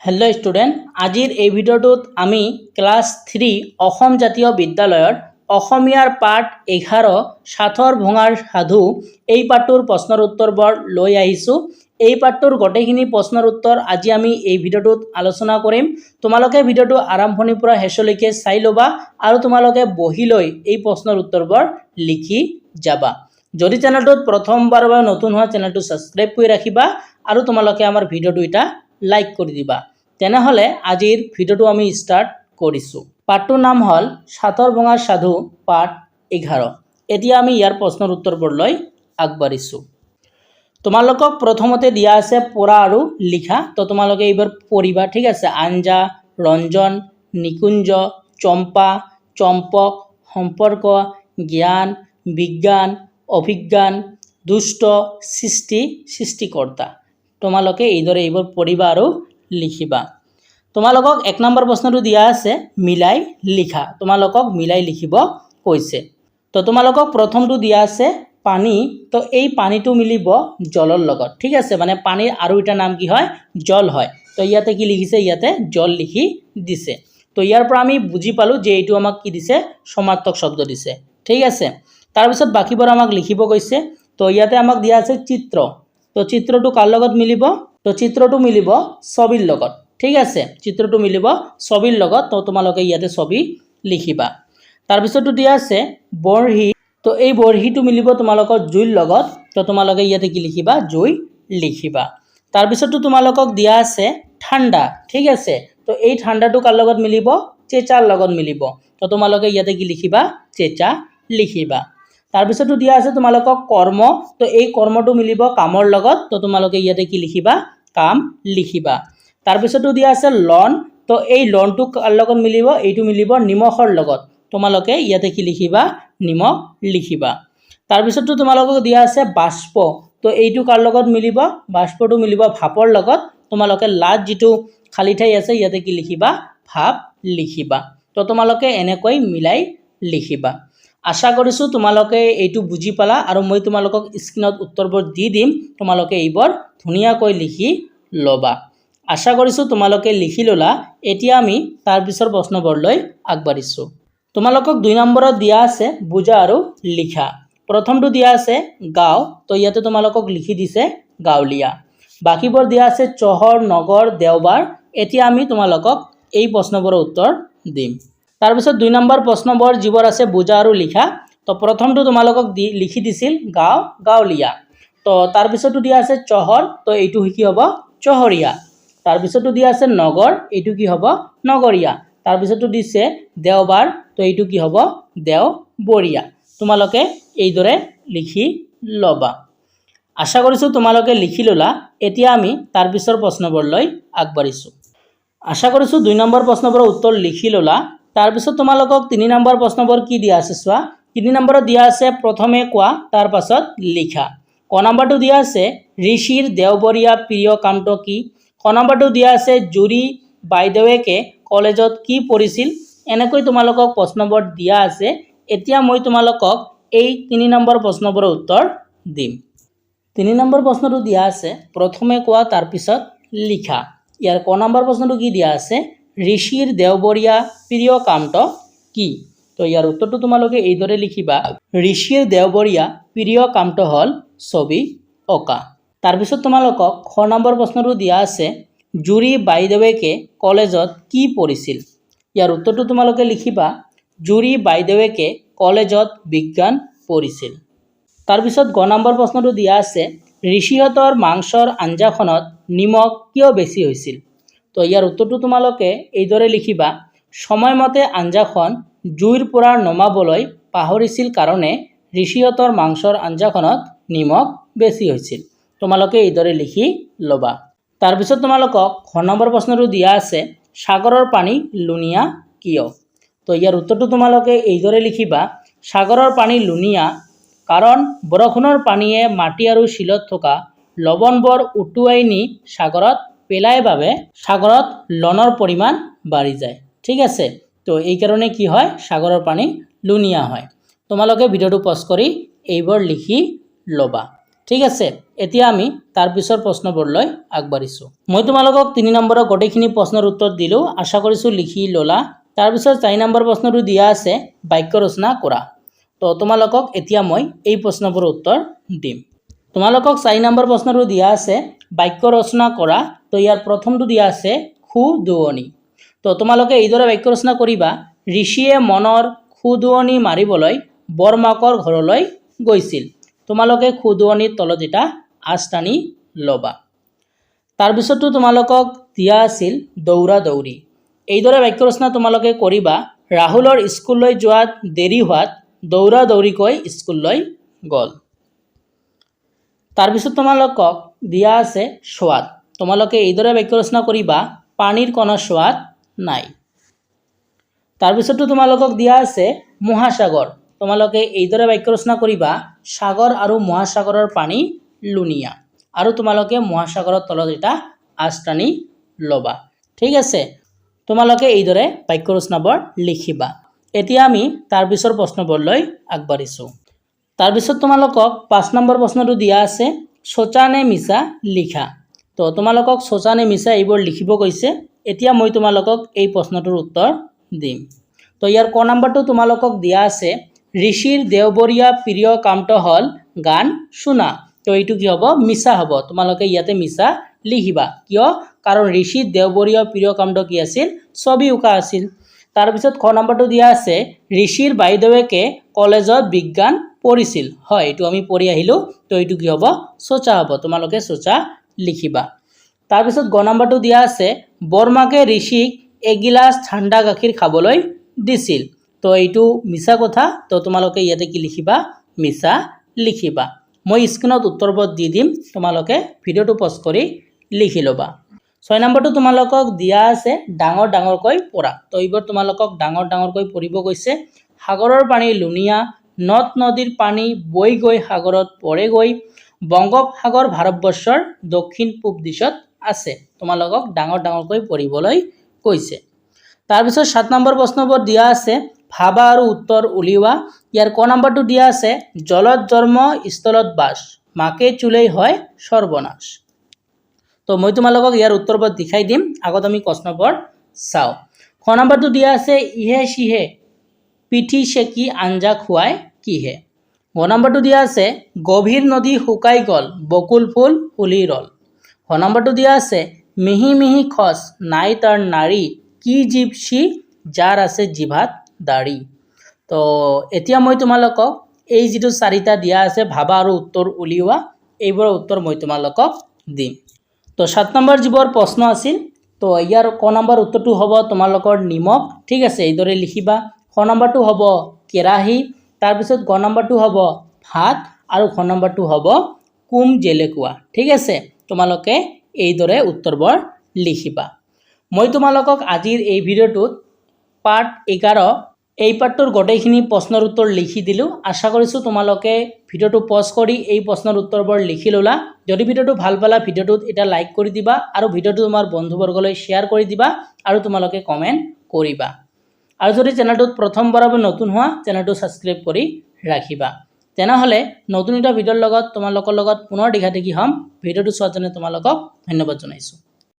Hello student आजिर এই ভিডিওটোত আমি class 3 Assam জাতীয় বিদ্যালয়ৰ অসমীয়াৰ পাঠ 11 সাথৰ ভঙাৰ সাধু এই পাঠৰ প্ৰশ্নৰ উত্তৰবোৰ লৈ আহিছো। এই পাঠৰ গটেখিনি প্ৰশ্নৰ উত্তৰ আজি আমি এই ভিডিওটোত আলোচনা কৰিম। তোমালোকে ভিডিওটো আৰম্ভণিৰ পৰা শেষলৈকে চাই লবা আৰু তোমালোকে বহি লৈ এই প্ৰশ্নৰ উত্তৰবোৰ লিখি যাবা। যদি চেনেলটোত প্ৰথমবাৰৰ বাবে নতুন হোৱা চেনেলটো সাবস্ক্ৰাইব কৰি ৰাখিবা আৰু তোমালোকে আমাৰ ভিডিওটো এটা লাইক কৰি দিবা। তেনেহলে আজিৰ ভিডিওটো আমি স্টাৰ্ট কৰিছো। পাঠটোৰ নাম হল সাথৰ ভঙাৰ সাধু পাঠ 11। এতিয়া আমি ইয়াৰ প্ৰশ্নৰ উত্তৰবোৰ লৈ আগবাঢ়িছো। তোমালোকক প্ৰথমতে দিয়া আছে পঢ়া আৰু লিখা, তো তোমালোকে এইবাৰ পঢ়িবা, ঠিক আছে। আঞ্জা, ৰঞ্জন, নিকুঞ্জ, চম্পা, চম্পক, সম্পৰ্ক, জ্ঞান, বিজ্ঞান, অভিজ্ঞান, দুষ্ট, সৃষ্টি, সৃষ্টিকৰ্তা। তোমালোকে এইদৰে এইবোৰ পঢ়িবা আৰু লিখিবা। তোমালোকক 1 নম্বৰ প্ৰশ্নটো দিয়া আছে মিলাই লিখা। তোমালোকক মিলাই লিখিব কৈছে। তো তোমালোকক প্ৰথমটো দিয়া আছে পানী, তো এই পানীটো মিলিব জলৰ লগত, ঠিক আছে। মানে পানীৰ আৰু এটা নাম কি হয়, জল হয়। তো ইয়াতে কি লিখিছে, ইয়াতে জল লিখি দিছে। তো ইয়াৰ পৰা আমি বুজি পালো যে এইটো আমাক কি দিছে, সমাৰ্থক শব্দ দিছে, ঠিক আছে। তাৰ পিছত বাকিবোৰ আমাক লিখিব কৈছে। তো ইয়াতে আমাক দিয়া আছে চিত্ৰ। তো চিত্ৰটো কাৰ লগত মিলিব, তো চিত্ৰটো মিলিব ছবিৰ লগত, ঠিক আছে। চিত্ৰটো মিলিব ছবিৰ লগত, তো তোমালোকে ইয়াতে ছবি লিখিবা। তাৰ পিছতো দিয়া আছে বৰহি, তো এই বৰহিটো মিলিব তোমালোকৰ জুইৰ লগত, তো তোমালোকে ইয়াতে কি লিখিবা, জুই লিখিবা। তাৰ পিছতো তোমালোকক দিয়া আছে ঠাণ্ডা, ঠিক আছে। তো এই ঠাণ্ডাটো কাৰ লগত মিলিব, চেঁচাৰ লগত মিলিব, তো তোমালোকে ইয়াতে কি লিখিবা, চেঁচা লিখিবা। তাৰ পিছতো দিয়া আছে তোমালোকক কৰ্ম, তো এই কৰ্মটো মিলিব কামৰ লগত, তো তোমালোকে ইয়াতে কি লিখিবা, কাম লিখিবা। তাৰ পিছতো দিয়া আছে লন, তো এই লনটো কাৰ লগত মিলিব, এইটো মিলিব নিমখৰ লগত, তোমালোকে ইয়াতে কি লিখিবা, নিমখ লিখিবা। তাৰ পিছতো তোমালোকক দিয়া আছে বাষ্প, তো এইটো কাৰ লগত মিলিব, বাষ্পটো মিলিব ভাপৰ লগত, তোমালোকে লাজ যিটো খালি ঠাই আছে ইয়াতে কি লিখিবা, ভাপ লিখিবা। তো তোমালোকে এনেকৈ মিলাই লিখিবা। আশা কৰিছোঁ তোমালোকে এইটো বুজি পালা আৰু মই তোমালোকক স্ক্ৰীনত উত্তৰবোৰ দি দিম, তোমালোকে এইবোৰ ধুনীয়াকৈ লিখি ল'বা। আশা কৰিছোঁ তোমালোকে লিখি ল'লা। এতিয়া আমি তাৰ পিছৰ প্ৰশ্নবোৰলৈ আগবাঢ়িছোঁ। তোমালোকক 2 নম্বৰত দিয়া আছে বুজা আৰু লিখা। প্ৰথমটো দিয়া আছে গাঁও, তো ইয়াতে তোমালোকক লিখি দিছে গাঁৱলীয়া। বাকীবোৰ দিয়া আছে চহৰ, নগৰ, দেওবাৰ। এতিয়া আমি তোমালোকক এই প্ৰশ্নবোৰৰ উত্তৰ দিম। তাৰপিছত 2 নম্বৰ প্ৰশ্নবোৰ যিবোৰ আছে বুজা আৰু লিখা, তো প্ৰথমটো তোমালোকক লিখি দিছিল গাঁও, গাঁৱলীয়া। তো তাৰপিছতো দিয়া আছে চহৰ, তো এইটো কি হ'ব, চহৰীয়া। তাৰপিছতো দিয়া আছে নগৰ, এইটো কি হ'ব, নগৰীয়া। তাৰপিছতো দিছে দেওবাৰ, তো এইটো কি হ'ব, দেওবৰীয়া। তোমালোকে এইদৰে লিখি ল'বা। আশা কৰিছোঁ তোমালোকে লিখি ল'লা। এতিয়া আমি তাৰ পিছৰ প্ৰশ্নবোৰলৈ আগবাঢ়িছোঁ। আশা কৰিছোঁ 2 নম্বৰ প্ৰশ্নবোৰৰ উত্তৰ লিখি ল'লা। তাৰপিছত তোমালোকক 3 নম্বৰ প্ৰশ্নবোৰ কি দিয়া আছে চোৱা। 3 নম্বৰত দিয়া আছে প্ৰথমে কোৱা, তাৰ পাছত লিখা। ক নম্বৰটো দিয়া আছে ঋষিৰ দেওবৰীয়া প্ৰিয় কামটো কি। ক নম্বৰটো দিয়া আছে জুৰি বাইদেউকে কলেজত কি পঢ়িছিল। এনেকৈ তোমালোকক প্ৰশ্নবোৰ দিয়া আছে। এতিয়া মই তোমালোকক এই 3 নম্বৰ প্ৰশ্নবোৰৰ উত্তৰ দিম। 3 নম্বৰ প্ৰশ্নটো দিয়া আছে প্ৰথমে কোৱা, তাৰপিছত লিখা। ইয়াৰ ক নম্বৰ প্ৰশ্নটো কি দিয়া আছে, ঋষিৰ দেওবৰীয়া প্ৰিয় কামটো কি। তো ইয়াৰ উত্তৰটো তোমালোকে এইদৰে লিখিবা, ঋষিৰ দেওবৰীয়া প্ৰিয় কামটো হ'ল ছবি অঁকা। তাৰপিছত তোমালোকক খ নম্বৰ প্ৰশ্নটো দিয়া আছে জুৰি বাইদেউকে কলেজত কি পঢ়িছিল। ইয়াৰ উত্তৰটো তোমালোকে লিখিবা, জুৰি বাইদেউকে কলেজত বিজ্ঞান পঢ়িছিল। তাৰপিছত গ নম্বৰ প্ৰশ্নটো দিয়া আছে ঋষিহঁতৰ মাংসৰ আঞ্জাখনত নিমখ কিয় বেছি হৈছিল। তো ইয়াৰ উত্তৰটো তোমালোকে এইদৰে লিখিবা, সময়মতে আঞ্জাখন জুইৰ পৰা নমাবলৈ পাহৰিছিল কাৰণে ঋষিহঁতৰ মাংসৰ আঞ্জাখনত নিমখ বেছি হৈছিল। তোমালোকে এইদৰে লিখি ল'বা। তাৰপিছত তোমালোকক খ নম্বৰ প্ৰশ্নটো দিয়া আছে সাগৰৰ পানী লুণীয়া কিয়। তো ইয়াৰ উত্তৰটো তোমালোকে এইদৰে লিখিবা, সাগৰৰ পানী লুণীয়া কাৰণ বৰষুণৰ পানীয়ে মাটি আৰু শিলত থকা লৱণবোৰ উটুৱাই নি সাগৰত পেলাই বাবে সাগৰত লৱণৰ পৰিমাণ বাঢ়ি যায়, ঠিক আছে। তো এই কাৰণে কি হয়, সাগৰৰ পানী লুণীয়া হয়। তোমালোকে ভিডিওটো পজ কৰি এইবোৰ লিখি ল'বা। ঠিক আছে, এতিয়া আমি তাৰ পিছৰ প্ৰশ্নবোৰলৈ আগবাঢ়িছোঁ। মই তোমালোকক 3 নম্বৰৰ গোটেইখিনি প্ৰশ্নৰ উত্তৰ দিলোঁ, আশা কৰিছোঁ লিখি ল'লা। তাৰপিছত 4 নম্বৰ প্ৰশ্নটো দিয়া আছে বাক্য ৰচনা কৰা। তো তোমালোকক এতিয়া মই এই প্ৰশ্নবোৰৰ উত্তৰ দিম। তোমালোকক 4 নম্বৰ প্ৰশ্নটো দিয়া আছে বাক্য ৰচনা কৰা। তো ইয়াৰ প্ৰথমটো দিয়া আছে খুদুৱনি। তো তোমালোকে এইদৰে বাক্য ৰচনা কৰিবা, ঋষিয়ে মনৰ খুদুৱনি মাৰিবলৈ বৰমাকৰ ঘৰলৈ গৈছিল। তোমালোকে খুদুৱনিৰ তলত এটা আঁচ টানি ল'বা। তাৰপিছতো তোমালোকক দিয়া আছিল দৌৰা দৌৰি। এইদৰে বাক্য ৰচনা তোমালোকে কৰিবা, ৰাহুলৰ স্কুললৈ যোৱাত দেৰি হোৱাত দৌৰা দৌৰিকৈ স্কুললৈ গ'ল। তাৰপিছত তোমালোকক দিয়া আছে সোৱাদ। তোমালোকে এইদৰে বাক্য ৰচনা কৰিবা, পানীৰ কোনো সোৱাদ নাই। তাৰপিছতো তোমালোকক দিয়া আছে মহাসাগৰ। তোমালোকে এইদৰে বাক্য ৰচনা কৰিবা, সাগৰ আৰু মহাসাগৰৰ পানী লুণীয়া। আৰু তোমালোকে মহাসাগৰৰ তলত এটা আঁচ টানি ল'বা। ঠিক আছে, তোমালোকে এইদৰে বাক্য ৰচনাবোৰ লিখিবা। এতিয়া আমি তাৰ পিছৰ প্ৰশ্নবোৰলৈ আগবাঢ়িছোঁ। তাৰপিছত তোমালোকক 5 নম্বৰ প্ৰশ্নটো দিয়া আছে সঁচা নে মিছা লিখা। তো তোমালোকক সঁচা নে মিছা এইবোৰ লিখিব কৈছে। এতিয়া মই তোমালোকক এই প্ৰশ্নটোৰ উত্তৰ দিম। তো ইয়াৰ ক নম্বৰটো তোমালোকক দিয়া আছে ঋষিৰ দেওবৰীয়া প্ৰিয় কামটো হ'ল গান শুনা। তো এইটো কি হ'ব? মিছা হ'ব। তোমালোকে ইয়াতে মিছা লিখিবা। কিয়? কাৰণ ঋষিৰ দেওবৰীয়া প্ৰিয় কামটো কি আছিল? ছবি অঁকা আছিল। তাৰপিছত খ নম্বৰটো দিয়া আছে ঋষিৰ বাইদেউকে কলেজত বিজ্ঞান পঢ়িছিল। হয়, এইটো আমি পঢ়ি আহিলোঁ। তো এইটো কি হ'ব? সঁচা হ'ব। তোমালোকে সঁচা লিখিবা। তাৰপিছত গ নম্বৰটো দিয়া আছে বৰমাকে ঋষিক এগিলাচ ঠাণ্ডা গাখীৰ খাবলৈ দিছিল। তো এইটো মিছা কথা। তো তোমালোকে ইয়াতে কি লিখিবা? মিছা লিখিবা। মই স্ক্ৰীনত উত্তৰবোৰ দি দিম, তোমালোকে ভিডিঅ'টো পজ কৰি লিখি ল'বা। 6 নম্বৰটো তোমালোকক দিয়া আছে ডাঙৰ ডাঙৰকৈ পঢ়া। তো এইবোৰ তোমালোকক ডাঙৰ ডাঙৰকৈ পঢ়িব কৈছে। সাগৰৰ পানী লুণীয়া, নদ নদীৰ পানী বৈ গৈ সাগৰত পৰেগৈ, বংগোপসাগৰ ভাৰতবৰ্ষৰ দক্ষিণ পূব দিশত আছে। তোমালোকক ডাঙৰ ডাঙৰকৈ পঢ়িবলৈ কৈছে। তাৰপিছত 7 নম্বৰ প্ৰশ্নবোৰ দিয়া আছে ভাবা আৰু উত্তৰ উলিওৱা। ইয়াৰ ক নম্বৰটো দিয়া আছে জলত জন্ম স্থলত বাস, মাকে চুলেই হয় সৰ্বনাশ। তো মই তোমালোকক ইয়াৰ উত্তৰবোৰ দেখাই দিম। আগত আমি প্ৰশ্নবোৰ চাওঁ। খ নম্বৰটো দিয়া আছে ইহে সিহে পিঠি চেকি আঞ্জা খুৱাই কিহে। গ নম্বৰটো দিয়া আছে গভীৰ নদী শুকাই গ'ল, বকুল ফুল ফুলি ৰ'ল। খ নম্বৰটো দিয়া আছে মিহি মিহি খচ নাই তাৰ নাৰী, কি জীৱ সি যাৰ আছে জিভাত দাড়ি। তো এতিয়া মই তোমালোকক এই যিটো 4টা দিয়া আছে ভাবা আৰু উত্তৰ উলিওৱা, এইবোৰৰ উত্তৰ মই তোমালোকক দিম। তো 7 নম্বৰ যিবোৰ প্ৰশ্ন আছিল, তো ইয়াৰ ক নম্বৰ উত্তৰটো হ'ব তোমালোকৰ নিমখ। ঠিক আছে, এইদৰে লিখিবা। খ নম্বৰটো হ'ব কেৰাহী। তাৰপিছত গ নম্বৰটো হ'ব ভাত আৰু খ নম্বৰটো হ'ব কুম জেলেকুৱা। ঠিক আছে, তোমালোকে এইদৰে উত্তৰবোৰ লিখিবা। মই তোমালোকক আজিৰ এই ভিডিঅ'টোত পাৰ্ট 11 এই পাৰ্টটোৰ গোটেইখিনি প্ৰশ্নৰ উত্তৰ লিখি দিলোঁ। আশা কৰিছোঁ তোমালোকে ভিডিঅ'টো পজ কৰি এই প্ৰশ্নৰ উত্তৰবোৰ লিখি ল'লা। যদি ভিডিঅ'টো ভাল পালা ভিডিঅ'টোত এটা লাইক কৰি দিবা আৰু ভিডিঅ'টো তোমাৰ বন্ধুবৰ্গলৈ শ্বেয়াৰ কৰি দিবা আৰু তোমালোকে কমেণ্ট কৰিবা। আৰু যদি চেনেলটোত প্ৰথমবাৰৰ বাবে নতুন হোৱা চেনেলটো ছাবস্ক্ৰাইব কৰি ৰাখিবা। তেনেহ'লে নতুন এটা ভিডিঅ'ৰ লগত তোমালোকৰ লগত পুনৰ দেখা দেখি হ'ম। ভিডিঅ'টো চোৱাৰ কাৰণে তোমালোকক ধন্যবাদ জনাইছোঁ।